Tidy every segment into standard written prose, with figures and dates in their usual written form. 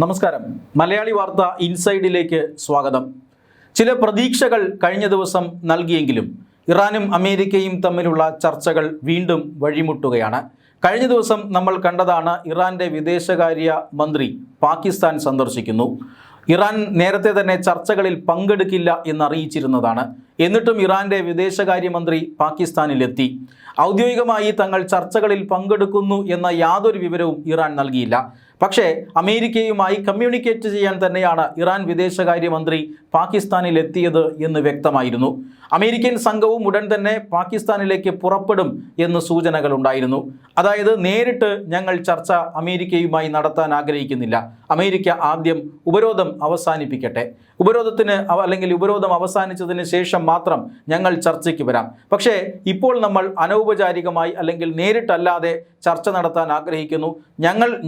നമസ്കാരം. മലയാളി വാർത്ത ഇൻസൈഡിലേക്ക് സ്വാഗതം. ചില പ്രതീക്ഷകൾ കഴിഞ്ഞ ദിവസം നൽകിയെങ്കിലും ഇറാനും അമേരിക്കയും തമ്മിലുള്ള ചർച്ചകൾ വീണ്ടും വഴിമുട്ടുകയാണ്. കഴിഞ്ഞ ദിവസം നമ്മൾ കണ്ടതാണ്, ഇറാൻ്റെ വിദേശകാര്യ മന്ത്രി പാകിസ്ഥാൻ സന്ദർശിക്കുന്നു. ഇറാൻ നേരത്തെ തന്നെ ചർച്ചകളിൽ പങ്കെടുക്കില്ല എന്നറിയിച്ചിരുന്നതാണ്. എന്നിട്ടും ഇറാൻ്റെ വിദേശകാര്യമന്ത്രി പാകിസ്ഥാനിലെത്തി. ഔദ്യോഗികമായി തങ്ങൾ ചർച്ചകളിൽ പങ്കെടുക്കുന്നു എന്ന യാതൊരു വിവരവും ഇറാൻ നൽകിയില്ല. പക്ഷേ അമേരിക്കയുമായി കമ്മ്യൂണിക്കേറ്റ് ചെയ്യാൻ തന്നെയാണ് ഇറാൻ വിദേശകാര്യമന്ത്രി പാകിസ്ഥാനിലെത്തിയത് എന്ന് വ്യക്തമായിരുന്നു. അമേരിക്കൻ സംഘവും ഉടൻ തന്നെ പാകിസ്ഥാനിലേക്ക് പുറപ്പെടും എന്ന് സൂചനകളുണ്ടായിരുന്നു. അതായത് നേരിട്ട് ഞങ്ങൾ ചർച്ച അമേരിക്കയുമായി നടത്താൻ ആഗ്രഹിക്കുന്നില്ല, അമേരിക്ക ആദ്യം ഉപരോധം അവസാനിപ്പിക്കട്ടെ, ഉപരോധം അവസാനിച്ചതിന് ശേഷം മാത്രം ഞങ്ങൾ ചർച്ചയ്ക്ക് വരാം. പക്ഷേ ഇപ്പോൾ നമ്മൾ അനൗപചാരികമായി അല്ലെങ്കിൽ നേരിട്ടല്ലാതെ ചർച്ച നടത്താൻ ആഗ്രഹിക്കുന്നു.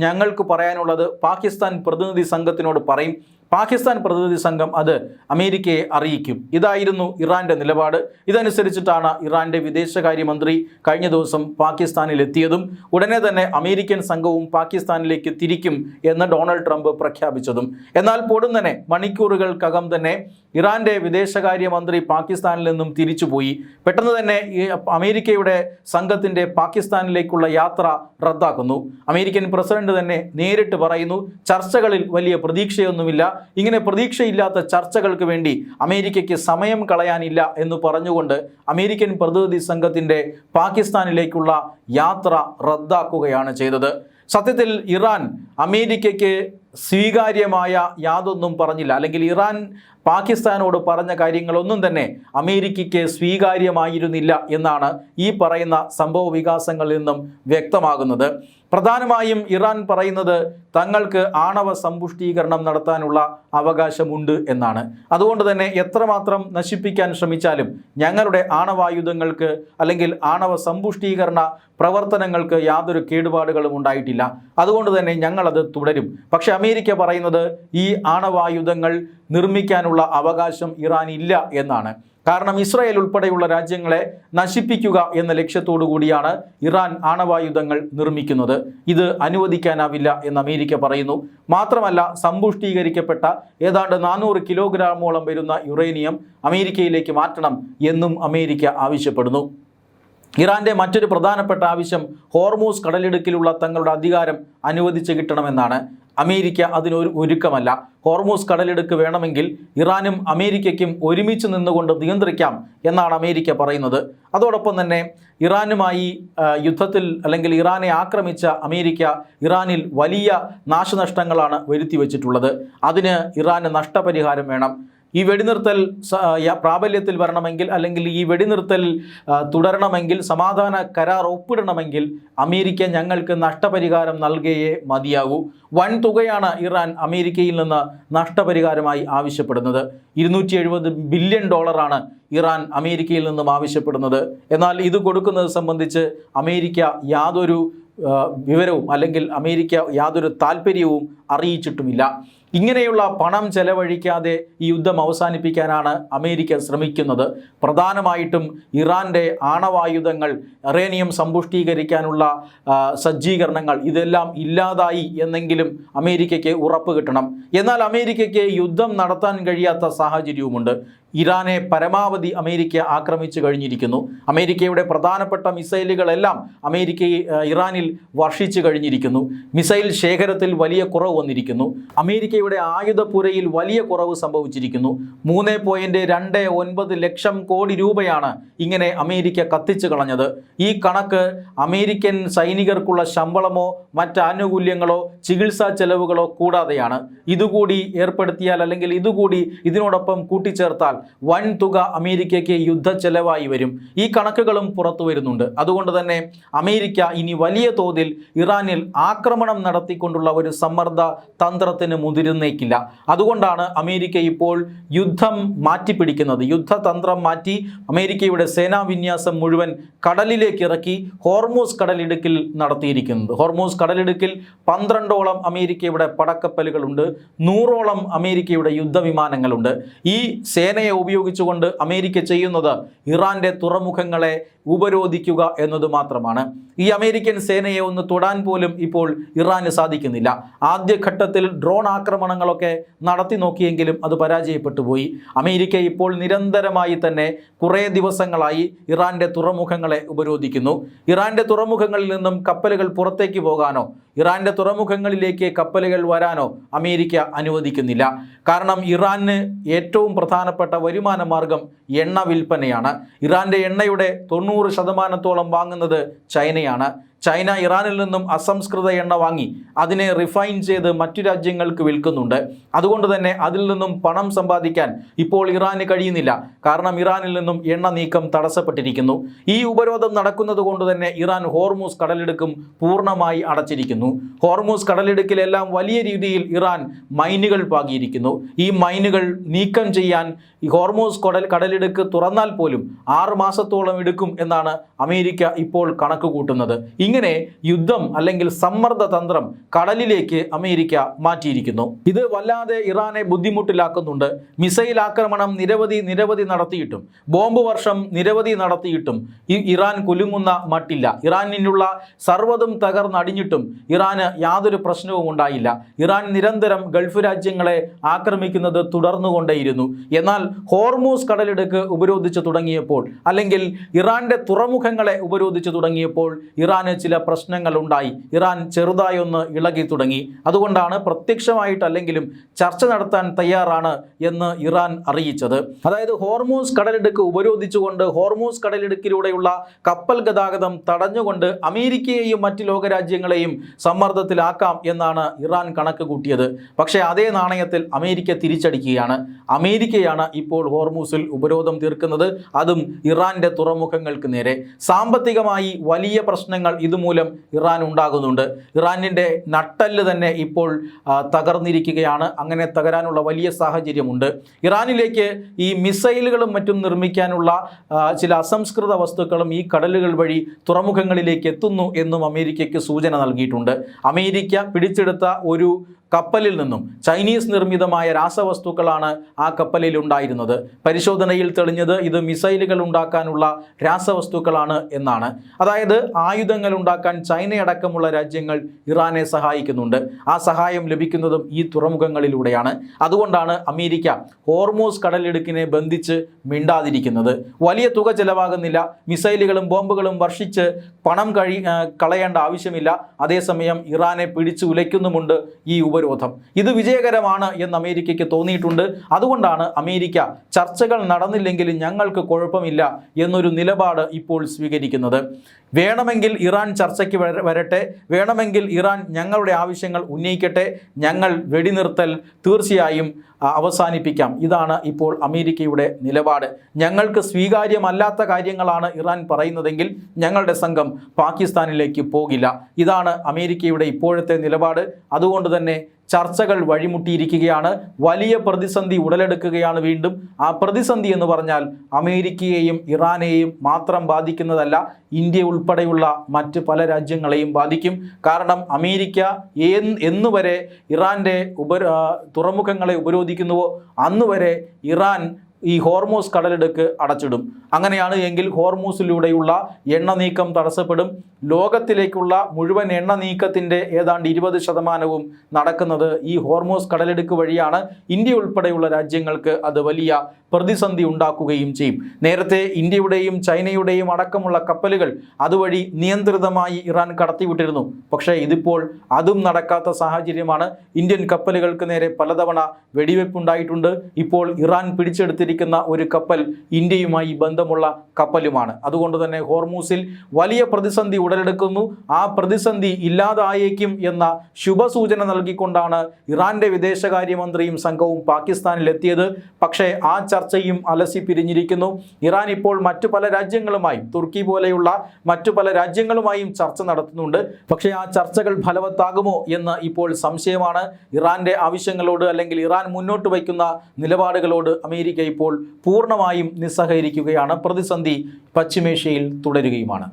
ഞങ്ങൾക്ക് പറയാനുള്ളത് പാകിസ്ഥാൻ പ്രതിനിധി സംഘത്തിനോട് പറയും, പാകിസ്ഥാൻ പ്രതിനിധി സംഘം അത് അമേരിക്കയെ അറിയിക്കും. ഇതായിരുന്നു ഇറാൻ്റെ നിലപാട്. ഇതനുസരിച്ചിട്ടാണ് ഇറാൻ്റെ വിദേശകാര്യമന്ത്രി കഴിഞ്ഞ ദിവസം പാകിസ്ഥാനിലെത്തിയതും ഉടനെ തന്നെ അമേരിക്കൻ സംഘവും പാകിസ്ഥാനിലേക്ക് തിരിക്കും എന്ന് ഡൊണാൾഡ് ട്രംപ് പ്രഖ്യാപിച്ചതും. എന്നാൽ പൊടുന്നനെ മണിക്കൂറുകൾക്കകം തന്നെ ഇറാൻ്റെ വിദേശകാര്യമന്ത്രി പാകിസ്ഥാനിൽ നിന്നും തിരിച്ചുപോയി. പെട്ടെന്ന് തന്നെ ഈ അമേരിക്കയുടെ സംഘത്തിൻ്റെ പാകിസ്ഥാനിലേക്കുള്ള യാത്ര റദ്ദാക്കുന്നു. അമേരിക്കൻ പ്രസിഡന്റ് തന്നെ നേരിട്ട് പറയുന്നു, ചർച്ചകളിൽ വലിയ പ്രതീക്ഷയൊന്നുമില്ല, ഇങ്ങനെ പ്രതീക്ഷയില്ലാത്ത ചർച്ചകൾക്ക് വേണ്ടി അമേരിക്കയ്ക്ക് സമയം കളയാനില്ല എന്ന് പറഞ്ഞുകൊണ്ട് അമേരിക്കൻ പ്രതിനിധി സംഘത്തിൻ്റെ പാകിസ്ഥാനിലേക്കുള്ള യാത്ര റദ്ദാക്കുകയാണ് ചെയ്തത്. സത്യത്തിൽ ഇറാൻ അമേരിക്കയ്ക്ക് സ്വീകാര്യമായ യാതൊന്നും പറഞ്ഞില്ല, അല്ലെങ്കിൽ ഇറാൻ പാകിസ്ഥാനോട് പറഞ്ഞ കാര്യങ്ങളൊന്നും തന്നെ അമേരിക്കയ്ക്ക് സ്വീകാര്യമായിരുന്നില്ല എന്നാണ് ഈ പറയുന്ന സംഭവ വികാസങ്ങളിൽ നിന്നും വ്യക്തമാകുന്നത്. പ്രധാനമായും ഇറാൻ പറയുന്നത് തങ്ങൾക്ക് ആണവ സമ്പുഷ്ടീകരണം നടത്താനുള്ള അവകാശമുണ്ട് എന്നാണ്. അതുകൊണ്ട് തന്നെ എത്രമാത്രം നശിപ്പിക്കാൻ ശ്രമിച്ചാലും ഞങ്ങളുടെ ആണവായുധങ്ങൾക്ക് അല്ലെങ്കിൽ ആണവ സമ്പുഷ്ടീകരണ പ്രവർത്തനങ്ങൾക്ക് യാതൊരു കേടുപാടുകളും ഉണ്ടായിട്ടില്ല, അതുകൊണ്ട് തന്നെ ഞങ്ങളത് തുടരും. പക്ഷേ അമേരിക്ക പറയുന്നത് ഈ ആണവായുധങ്ങൾ നിർമ്മിക്കാനുള്ള അവകാശം ഇറാനില്ല എന്നാണ്. കാരണം ഇസ്രായേൽ ഉൾപ്പെടെയുള്ള രാജ്യങ്ങളെ നശിപ്പിക്കുക എന്ന ലക്ഷ്യത്തോടു കൂടിയാണ് ഇറാൻ ആണവായുധങ്ങൾ നിർമ്മിക്കുന്നത്. ഇത് അനുവദിക്കാനാവില്ല എന്ന് അമേരിക്ക പറയുന്നു. മാത്രമല്ല, സമ്പുഷ്ടീകരിക്കപ്പെട്ട ഏതാണ്ട് 400 കിലോഗ്രാമോളം വരുന്ന യുറേനിയം അമേരിക്കയിലേക്ക് മാറ്റണം എന്നും അമേരിക്ക ആവശ്യപ്പെടുന്നു. ഇറാൻ്റെ മറ്റൊരു പ്രധാനപ്പെട്ട ആവശ്യം ഹോർമൂസ് കടലിടുക്കിലുള്ള തങ്ങളുടെ അധികാരം അനുവദിച്ച് കിട്ടണമെന്നാണ്. അമേരിക്ക അതിനൊരു ഒരുക്കമല്ല. ഹോർമൂസ് കടലിടുക്ക് വേണമെങ്കിൽ ഇറാനും അമേരിക്കയ്ക്കും ഒരുമിച്ച് നിന്നുകൊണ്ട് നിയന്ത്രിക്കാം എന്നാണ് അമേരിക്ക പറയുന്നത്. അതോടൊപ്പം തന്നെ ഇറാനുമായി യുദ്ധത്തിൽ അല്ലെങ്കിൽ ഇറാനെ ആക്രമിച്ച അമേരിക്ക ഇറാനിൽ വലിയ നാശനഷ്ടങ്ങളാണ് വരുത്തി വച്ചിട്ടുള്ളത്. അതിന് ഇറാന് നഷ്ടപരിഹാരം വേണം. ഈ വെടിനിർത്തൽ പ്രാബല്യത്തിൽ വരണമെങ്കിൽ അല്ലെങ്കിൽ ഈ വെടിനിർത്തൽ തുടരണമെങ്കിൽ, സമാധാന കരാർ ഒപ്പിടണമെങ്കിൽ അമേരിക്ക ഞങ്ങൾക്ക് നഷ്ടപരിഹാരം നൽകിയേ മതിയാകൂ. വൻ തുകയാണ് ഇറാൻ അമേരിക്കയിൽ നിന്ന് നഷ്ടപരിഹാരമായി ആവശ്യപ്പെടുന്നത്. $270 ബില്യൺ ഇറാൻ അമേരിക്കയിൽ നിന്നും ആവശ്യപ്പെടുന്നത്. എന്നാൽ ഇത് കൊടുക്കുന്നത് സംബന്ധിച്ച് അമേരിക്ക യാതൊരു വിവരവും അല്ലെങ്കിൽ അമേരിക്ക യാതൊരു താല്പര്യവും അറിയിച്ചിട്ടുമില്ല. ഇങ്ങനെയുള്ള പണം ചെലവഴിക്കാതെ ഈ യുദ്ധം അവസാനിപ്പിക്കാനാണ് അമേരിക്ക ശ്രമിക്കുന്നത്. പ്രധാനമായിട്ടും ഇറാൻ്റെ ആണവായുധങ്ങൾ, യുറേനിയം സമ്പുഷ്ടീകരിക്കാനുള്ള സജ്ജീകരണങ്ങൾ ഇതെല്ലാം ഇല്ലാതായി എന്നെങ്കിലും അമേരിക്കയ്ക്ക് ഉറപ്പ് കിട്ടണം. എന്നാൽ അമേരിക്കയ്ക്ക് യുദ്ധം നടത്താൻ കഴിയാത്ത സാഹചര്യവുമുണ്ട്. ഇറാനെ പരമാവധി അമേരിക്ക ആക്രമിച്ചു കഴിഞ്ഞിരിക്കുന്നു. അമേരിക്കയുടെ പ്രധാനപ്പെട്ട മിസൈലുകളെല്ലാം ഇറാനിൽ വർഷിച്ചു കഴിഞ്ഞിരിക്കുന്നു. മിസൈൽ ശേഖരത്തിൽ വലിയ കുറവ് വന്നിരിക്കുന്നു. അമേരിക്കയുടെ ആയുധപ്പുരയിൽ വലിയ കുറവ് സംഭവിച്ചിരിക്കുന്നു. 3.29 ലക്ഷം കോടി രൂപയാണ് ഇങ്ങനെ അമേരിക്ക കത്തിച്ചു കളഞ്ഞത്. ഈ കണക്ക് അമേരിക്കൻ സൈനികർക്കുള്ള ശമ്പളമോ മറ്റ് ആനുകൂല്യങ്ങളോ ചികിത്സാ ചെലവുകളോ കൂടാതെയാണ്. ഇതുകൂടി ഏർപ്പെടുത്തിയാൽ അല്ലെങ്കിൽ ഇതുകൂടി ഇതിനോടൊപ്പം കൂട്ടിച്ചേർത്താൽ വൻ തുക അമേരിക്കയ്ക്ക് യുദ്ധ ചെലവായി വരും. ഈ കണക്കുകളും പുറത്തു വരുന്നുണ്ട്. അതുകൊണ്ട് തന്നെ അമേരിക്ക ഇനി വലിയ തോതിൽ ഇറാനിൽ ആക്രമണം നടത്തിക്കൊണ്ടുള്ള ഒരു സമ്മർദ്ദ തന്ത്രത്തിന് മുതിരുന്നു ഇരുന്നേക്കില്ല. അതുകൊണ്ടാണ് അമേരിക്ക ഇപ്പോൾ യുദ്ധം മാറ്റിപ്പിടിക്കുന്നത്. യുദ്ധതന്ത്രം മാറ്റി അമേരിക്കയുടെ സേനാ വിന്യാസം മുഴുവൻ കടലിലേക്ക് ഇറക്കി ഹോർമൂസ് കടലിടുക്കിൽ നടത്തിയിരിക്കുന്നത്. ഹോർമൂസ് കടലിടുക്കിൽ 12ഓളം അമേരിക്കയുടെ പടക്കപ്പലുകളുണ്ട്, 100ഓളം അമേരിക്കയുടെ യുദ്ധവിമാനങ്ങളുണ്ട്. ഈ സേനയെ ഉപയോഗിച്ചുകൊണ്ട് അമേരിക്ക ചെയ്യുന്നത് ഇറാന്റെ തുറമുഖങ്ങളെ ഉപരോധിക്കുക എന്നത് മാത്രമാണ്. ഈ അമേരിക്കൻ സേനയെ ഒന്ന് തൊടാൻ പോലും ഇപ്പോൾ ഇറാന് സാധിക്കുന്നില്ല. ആദ്യഘട്ടത്തിൽ ഡ്രോൺ ആക്രമണങ്ങളൊക്കെ നടത്തി നോക്കിയെങ്കിലും അത് പരാജയപ്പെട്ടു പോയി. അമേരിക്ക ഇപ്പോൾ നിരന്തരമായി തന്നെ കുറേ ദിവസങ്ങളായി ഇറാന്റെ തുറമുഖങ്ങളെ ഉപരോധിക്കുന്നു. ഇറാന്റെ തുറമുഖങ്ങളിൽ നിന്നും കപ്പലുകൾ പുറത്തേക്ക് പോകാനോ ഇറാന്റെ തുറമുഖങ്ങളിലേക്ക് കപ്പലുകൾ വരാനോ അമേരിക്ക അനുവദിക്കുന്നില്ല. കാരണം ഇറാന് ഏറ്റവും പ്രധാനപ്പെട്ട വരുമാന മാർഗം എണ്ണ വിൽപ്പനയാണ്. ഇറാന്റെ എണ്ണയുടെ 90% വാങ്ങുന്നത് ചൈനയാണ്. ചൈന ഇറാനിൽ നിന്നും അസംസ്കൃത എണ്ണ വാങ്ങി അതിനെ റിഫൈൻ ചെയ്ത് മറ്റു രാജ്യങ്ങൾക്ക് വിൽക്കുന്നുണ്ട്. അതുകൊണ്ട് തന്നെ അതിൽ നിന്നും പണം സമ്പാദിക്കാൻ ഇപ്പോൾ ഇറാന് കഴിയുന്നില്ല. കാരണം ഇറാനിൽ നിന്നും എണ്ണ നീക്കം തടസ്സപ്പെട്ടിരിക്കുന്നു. ഈ ഉപരോധം നടക്കുന്നത് കൊണ്ട് തന്നെ ഇറാൻ ഹോർമൂസ് കടലിടുക്കും പൂർണ്ണമായി അടച്ചിരിക്കുന്നു. ഹോർമൂസ് കടലിടുക്കിലെല്ലാം വലിയ രീതിയിൽ ഇറാൻ മൈനുകൾ പാകിയിരിക്കുന്നു. ഈ മൈനുകൾ നീക്കം ചെയ്യാൻ ഈ ഹോർമൂസ് കടലിടുക്ക് തുറന്നാൽ പോലും 6 മാസത്തോളം എടുക്കും എന്നാണ് അമേരിക്ക ഇപ്പോൾ കണക്ക് കൂട്ടുന്നത്. ഇങ്ങനെ യുദ്ധം അല്ലെങ്കിൽ സമ്മർദ്ദ തന്ത്രം കടലിലേക്ക് അമേരിക്ക മാറ്റിയിരിക്കുന്നു. ഇത് വല്ലാതെ ഇറാനെ ബുദ്ധിമുട്ടിലാക്കുന്നുണ്ട്. മിസൈൽ ആക്രമണം നിരവധി നടത്തിയിട്ടും ബോംബ് വർഷം നിരവധി നടത്തിയിട്ടും ഇറാൻ കുലുങ്ങുന്ന മട്ടില്ല. ഇറാനിനുള്ള സർവ്വതും തകർന്നടിഞ്ഞിട്ടും ഇറാന് യാതൊരു പ്രശ്നവും ഉണ്ടായില്ല. ഇറാൻ നിരന്തരം ഗൾഫ് രാജ്യങ്ങളെ ആക്രമിക്കുന്നത് തുടർന്നുകൊണ്ടേയിരുന്നു. എന്നാൽ ഹോർമൂസ് കടലിടുക്ക് ഉപരോധിച്ചു തുടങ്ങിയപ്പോൾ അല്ലെങ്കിൽ ഇറാന്റെ തുറമുഖങ്ങളെ ഉപരോധിച്ചു തുടങ്ങിയപ്പോൾ ഇറാന് ചില പ്രശ്നങ്ങൾ ഉണ്ടായി. ഇറാൻ ചെറുതായൊന്ന് ഇളകി തുടങ്ങി. അതുകൊണ്ടാണ് പ്രത്യക്ഷമായിട്ടല്ലെങ്കിലും ചർച്ച നടത്താൻ തയ്യാറാണ് എന്ന് ഇറാൻ അറിയിച്ചത്. അതായത് ഹോർമൂസ് കടലിടുക്ക് ഉപരോധിച്ചുകൊണ്ട് ഹോർമൂസ് കടലിടുക്കിലൂടെയുള്ള കപ്പൽ ഗതാഗതം തടഞ്ഞുകൊണ്ട് അമേരിക്കയെയും മറ്റ് ലോകരാജ്യങ്ങളെയും സമ്മർദ്ദത്തിലാക്കാം എന്നാണ് ഇറാൻ കണക്ക് കൂട്ടിയത്. പക്ഷേ അതേ നാണയത്തിൽ അമേരിക്ക തിരിച്ചടിക്കുകയാണ്. അമേരിക്കയാണ് ഇപ്പോൾ ഹോർമൂസിൽ ഉപരോധം തീർക്കുന്നത്, അതും ഇറാന്റെ തുറമുഖങ്ങൾക്ക് നേരെ. സാമ്പത്തികമായി വലിയ പ്രശ്നങ്ങൾ ഇതുമൂലം ഇറാൻ ഉണ്ടാകുന്നുണ്ട്. ഇറാനിൻ്റെ നട്ടെല്ല് തന്നെ ഇപ്പോൾ തകർന്നിരിക്കുകയാണ്. അങ്ങനെ തകരാനുള്ള വലിയ സാഹചര്യമുണ്ട്. ഇറാനിലേക്ക് ഈ മിസൈലുകളും മറ്റും നിർമ്മിക്കാനുള്ള ചില അസംസ്കൃത വസ്തുക്കളും ഈ കടലുകൾ വഴി തുറമുഖങ്ങളിലേക്ക് എത്തുന്നു എന്നും അമേരിക്കയ്ക്ക് സൂചന നൽകിയിട്ടുണ്ട്. അമേരിക്ക പിടിച്ചെടുത്ത ഒരു കപ്പലിൽ നിന്നും ചൈനീസ് നിർമ്മിതമായ രാസവസ്തുക്കളാണ് ആ കപ്പലിൽ ഉണ്ടായിരുന്നത്. പരിശോധനയിൽ തെളിഞ്ഞത് ഇത് മിസൈലുകൾ ഉണ്ടാക്കാനുള്ള രാസവസ്തുക്കളാണ് എന്നാണ്. അതായത് ആയുധങ്ങൾ ഉണ്ടാക്കാൻ ചൈനയടക്കമുള്ള രാജ്യങ്ങൾ ഇറാനെ സഹായിക്കുന്നുണ്ട്. ആ സഹായം ലഭിക്കുന്നതും ഈ തുറമുഖങ്ങളിലൂടെയാണ്. അതുകൊണ്ടാണ് അമേരിക്ക ഹോർമൂസ് കടലിടുക്കിനെ ബന്ധിച്ച് മിണ്ടാതിരിക്കുന്നത്. വലിയ തുക ചെലവാകുന്നില്ല. മിസൈലുകളും ബോംബുകളും വർഷിച്ച് പണം കളയേണ്ട ആവശ്യമില്ല. അതേസമയം ഇറാനെ പിടിച്ചു ഉലയ്ക്കുന്നുമുണ്ട് ഈ ഉപരോധം. ഇത് വിജയകരമാണ് എന്ന് അമേരിക്കയ്ക്ക് തോന്നിയിട്ടുണ്ട്. അതുകൊണ്ടാണ് അമേരിക്ക ചർച്ചകൾ നടന്നില്ലെങ്കിലും ഞങ്ങൾക്ക് കുഴപ്പമില്ല എന്നൊരു നിലപാട് ഇപ്പോൾ സ്വീകരിക്കുന്നത്. വേണമെങ്കിൽ ഇറാൻ ചർച്ചയ്ക്ക് വരട്ടെ, വേണമെങ്കിൽ ഇറാൻ ഞങ്ങളുടെ ആവശ്യങ്ങൾ ഉന്നയിക്കട്ടെ, ഞങ്ങൾ വെടിനിർത്തൽ തീർച്ചയായും അവസാനിപ്പിക്കാം. ഇതാണ് ഇപ്പോൾ അമേരിക്കയുടെ നിലപാട്. ഞങ്ങൾക്ക് സ്വീകാര്യമല്ലാത്ത കാര്യങ്ങളാണ് ഇറാൻ പറയുന്നതെങ്കിൽ ഞങ്ങളുടെ സംഘം പാകിസ്ഥാനിലേക്ക് പോകില്ല. ഇതാണ് അമേരിക്കയുടെ ഇപ്പോഴത്തെ നിലപാട്. അതുകൊണ്ട് തന്നെ ചർച്ചകൾ വഴിമുട്ടിയിരിക്കുകയാണ്. വലിയ പ്രതിസന്ധി ഉടലെടുക്കുകയാണ് വീണ്ടും. ആ പ്രതിസന്ധി എന്ന് പറഞ്ഞാൽ അമേരിക്കയെയും ഇറാനെയും മാത്രം ബാധിക്കുന്നതല്ല, ഇന്ത്യ ഉൾപ്പെടെയുള്ള മറ്റ് പല രാജ്യങ്ങളെയും ബാധിക്കും. കാരണം അമേരിക്ക എന്നുവരെ ഇറാൻ്റെ തുറമുഖങ്ങളെ ഉപരോധിക്കുന്നുവോ അന്നുവരെ ഇറാൻ ഈ ഹോർമൂസ് കടലിടുക്ക് അടച്ചിടും. അങ്ങനെയാണ് എങ്കിൽ ഹോർമൂസിലൂടെയുള്ള എണ്ണ നീക്കം തടസ്സപ്പെടും. ലോകത്തിലേക്കുള്ള മുഴുവൻ എണ്ണ നീക്കത്തിൻ്റെ ഏതാണ്ട് 20% നടക്കുന്നത് ഈ ഹോർമൂസ് കടലിടുക്ക് വഴിയാണ്. ഇന്ത്യ ഉൾപ്പെടെയുള്ള രാജ്യങ്ങൾക്ക് അത് വലിയ പ്രതിസന്ധി ഉണ്ടാക്കുകയും ചെയ്യും. നേരത്തെ ഇന്ത്യയുടെയും ചൈനയുടെയും അടക്കമുള്ള കപ്പലുകൾ അതുവഴി നിയന്ത്രിതമായി ഇറാൻ കടത്തിവിട്ടിരുന്നു. പക്ഷേ ഇതിപ്പോൾ അതും നടക്കാത്ത സാഹചര്യമാണ്. ഇന്ത്യൻ കപ്പലുകൾക്ക് നേരെ പലതവണ വെടിവെപ്പുണ്ടായിട്ടുണ്ട്. ഇപ്പോൾ ഇറാൻ പിടിച്ചെടുത്തിരിക്കുന്നത് സഞ്ചരിക്കുന്ന ഒരു കപ്പൽ ഇന്ത്യയുമായി ബന്ധമുള്ള കപ്പലുമാണ്. അതുകൊണ്ട് തന്നെ ഹോർമൂസിൽ വലിയ പ്രതിസന്ധി ഉടലെടുക്കുന്നു. ആ പ്രതിസന്ധി ഇല്ലാതായേക്കും എന്ന ശുഭസൂചന നൽകിക്കൊണ്ടാണ് ഇറാന്റെ വിദേശകാര്യമന്ത്രിയും സംഘവും പാകിസ്ഥാനിലെത്തിയത്. പക്ഷേ ആ ചർച്ചയും അലസി പിരിഞ്ഞിരിക്കുന്നു. ഇറാൻ ഇപ്പോൾ മറ്റു പല രാജ്യങ്ങളുമായും, തുർക്കി പോലെയുള്ള മറ്റു പല രാജ്യങ്ങളുമായും ചർച്ച നടത്തുന്നുണ്ട്. പക്ഷേ ആ ചർച്ചകൾ ഫലവത്താകുമോ എന്ന് ഇപ്പോൾ സംശയമാണ്. ഇറാന്റെ ആവശ്യങ്ങളോട് അല്ലെങ്കിൽ ഇറാൻ മുന്നോട്ട് വയ്ക്കുന്ന നിലപാടുകളോട് അമേരിക്ക ഇപ്പോൾ പൂർണ്ണമായും നിസ്സഹകരിക്കുകയാണ്. പ്രതിസന്ധി പശ്ചിമേഷ്യയിൽ തുടരുകയുമാണ്.